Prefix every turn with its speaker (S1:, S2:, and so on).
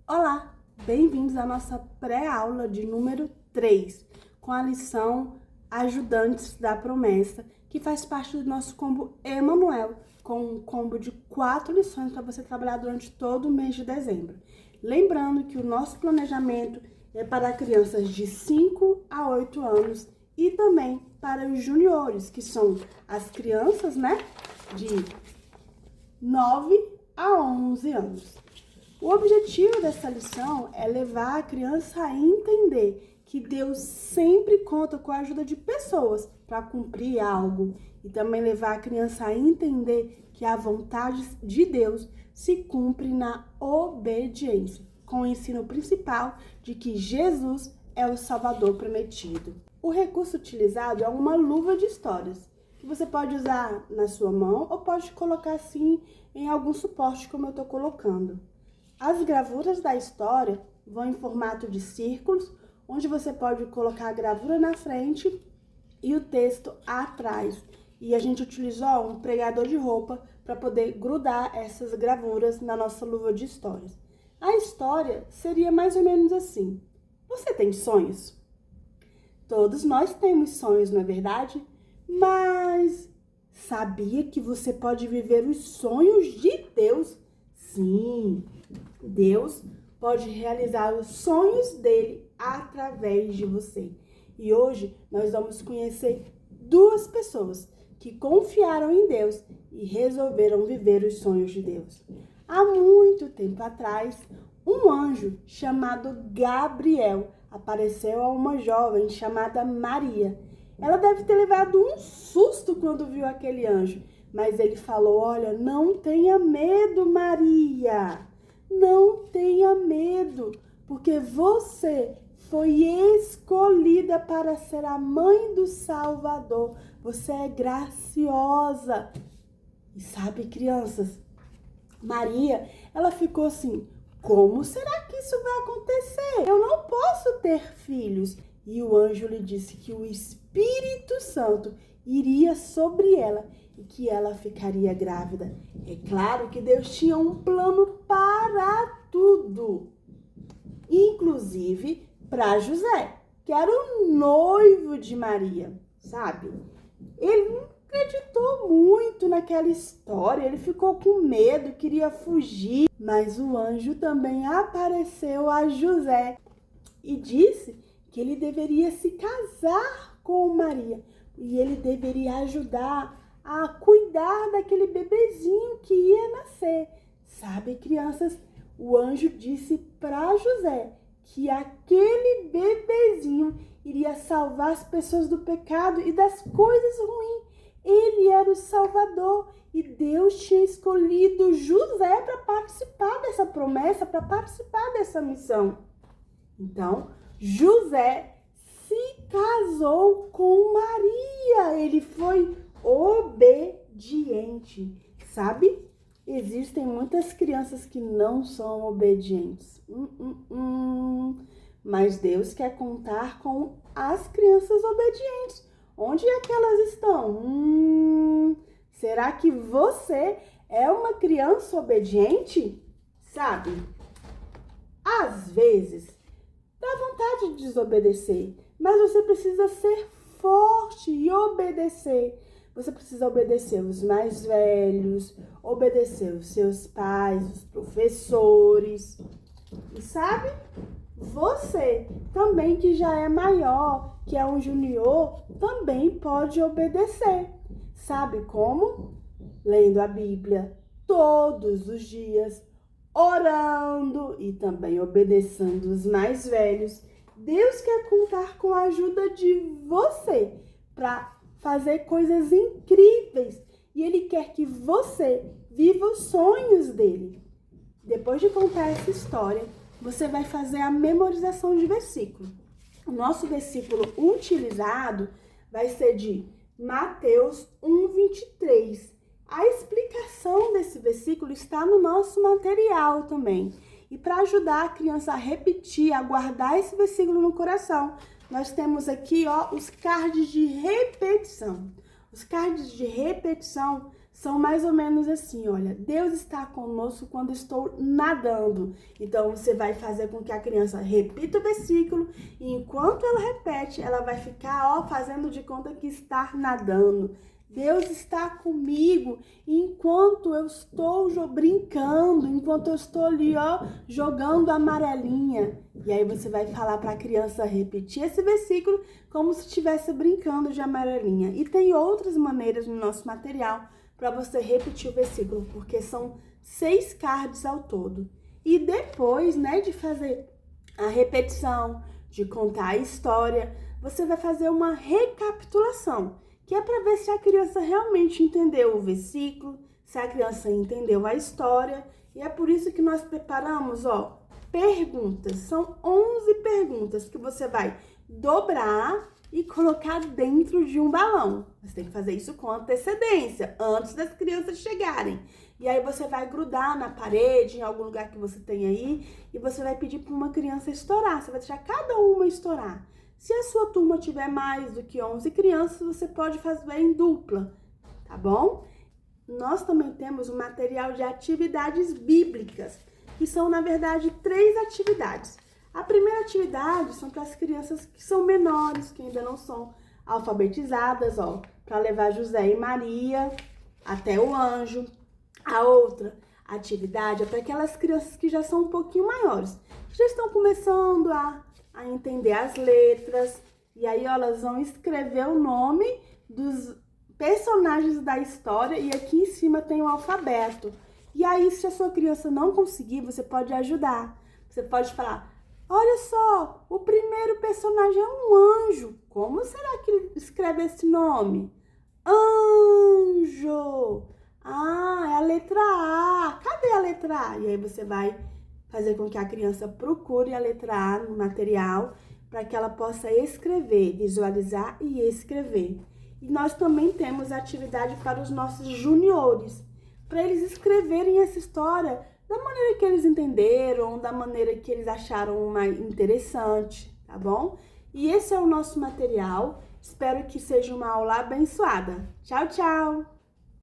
S1: Olá, bem-vindos à nossa pré-aula de número 3, com a lição Ajudantes da Promessa, que faz parte do nosso combo Emanuel, com um combo de 4 lições para você trabalhar durante todo o mês de dezembro. Lembrando que o nosso planejamento é para crianças de 5 a 8 anos e também para os juniores, que são as crianças, de 9 a 11 anos. O objetivo dessa lição é levar a criança a entender que Deus sempre conta com a ajuda de pessoas para cumprir algo e também levar a criança a entender que a vontade de Deus se cumpre na obediência, com o ensino principal de que Jesus é o Salvador prometido. O recurso utilizado é uma luva de histórias, que você pode usar na sua mão ou pode colocar assim em algum suporte como eu estou colocando. As gravuras da história vão em formato de círculos, onde você pode colocar a gravura na frente e o texto atrás. E a gente utilizou um pregador de roupa para poder grudar essas gravuras na nossa luva de histórias. A história seria mais ou menos assim. Você tem sonhos? Todos nós temos sonhos, não é verdade? Mas sabia que você pode viver os sonhos de Deus? Sim, Deus pode realizar os sonhos dele através de você. E hoje nós vamos conhecer 2 pessoas que confiaram em Deus e resolveram viver os sonhos de Deus. Há muito tempo atrás, um anjo chamado Gabriel apareceu a uma jovem chamada Maria. Ela deve ter levado um susto quando viu aquele anjo, mas ele falou: olha, não tenha medo, Maria. Não tenha medo, porque você foi escolhida para ser a mãe do Salvador. Você é graciosa. E sabe, crianças, Maria, ela ficou assim: como será que isso vai acontecer? Eu não posso ter filhos. E o anjo lhe disse que o Espírito Santo iria sobre ela e que ela ficaria grávida. É claro que Deus tinha um plano para tudo, inclusive para José, que era o noivo de Maria, sabe? Ele não acreditou muito naquela história, ele ficou com medo, queria fugir, mas o anjo também apareceu a José e disse que ele deveria se casar com Maria e ele deveria ajudar a cuidar daquele bebezinho que ia nascer. Sabe, crianças, o anjo disse para José que aquele bebezinho iria salvar as pessoas do pecado e das coisas ruins. Ele era o Salvador e Deus tinha escolhido José para participar dessa promessa, para participar dessa missão. Então, José se casou com Maria. Ele foi obediente, sabe? Existem muitas crianças que não são obedientes. Mas Deus quer contar com as crianças obedientes. Onde é que elas estão? Será que você é uma criança obediente? Sabe? Às vezes, dá vontade de desobedecer, mas você precisa ser forte e obedecer. Você precisa obedecer os mais velhos, obedecer os seus pais, os professores. E sabe? Você também que já é maior, que é um junior, também pode obedecer. Sabe como? Lendo a Bíblia todos os dias, orando e também obedecendo os mais velhos. Deus quer contar com a ajuda de você para fazer coisas incríveis e Ele quer que você viva os sonhos dele. Depois de contar essa história, você vai fazer a memorização de versículo. O nosso versículo utilizado vai ser de Mateus 1:23. A explicação desse versículo está no nosso material também. E para ajudar a criança a repetir, a guardar esse versículo no coração, nós temos aqui os cards de repetição. Os cards de repetição são mais ou menos assim, olha, Deus está conosco quando estou nadando. Então, você vai fazer com que a criança repita o versículo e enquanto ela repete, ela vai ficar, fazendo de conta que está nadando. Deus está comigo enquanto eu estou brincando, enquanto eu estou ali, jogando amarelinha. E aí você vai falar para a criança repetir esse versículo como se estivesse brincando de amarelinha. E tem outras maneiras no nosso material para você repetir o versículo, porque são 6 cards ao todo. E depois, de fazer a repetição, de contar a história, você vai fazer uma recapitulação, que é para ver se a criança realmente entendeu o versículo, se a criança entendeu a história. E é por isso que nós preparamos, perguntas. São 11 perguntas que você vai dobrar e colocar dentro de um balão. Você tem que fazer isso com antecedência, antes das crianças chegarem. E aí você vai grudar na parede, em algum lugar que você tem aí, e você vai pedir para uma criança estourar. Você vai deixar cada uma estourar. Se a sua turma tiver mais do que 11 crianças, você pode fazer em dupla, tá bom? Nós também temos um material de atividades bíblicas, que são, na verdade, 3 atividades. A primeira atividade são para as crianças que são menores, que ainda não são alfabetizadas, para levar José e Maria até o anjo. A outra atividade é para aquelas crianças que já são um pouquinho maiores, que já estão começando a entender as letras, e aí elas vão escrever o nome dos personagens da história, e aqui em cima tem o alfabeto. E aí, se a sua criança não conseguir, você pode ajudar. Você pode falar, olha só, o primeiro personagem é um anjo. Como será que ele escreve esse nome? Anjo! Ah, é a letra A. Cadê a letra A? E aí você vai fazer com que a criança procure a letra A no material para que ela possa escrever, visualizar e escrever. E nós também temos atividade para os nossos juniores, para eles escreverem essa história da maneira que eles entenderam, da maneira que eles acharam mais interessante, tá bom? E esse é o nosso material. Espero que seja uma aula abençoada. Tchau, tchau!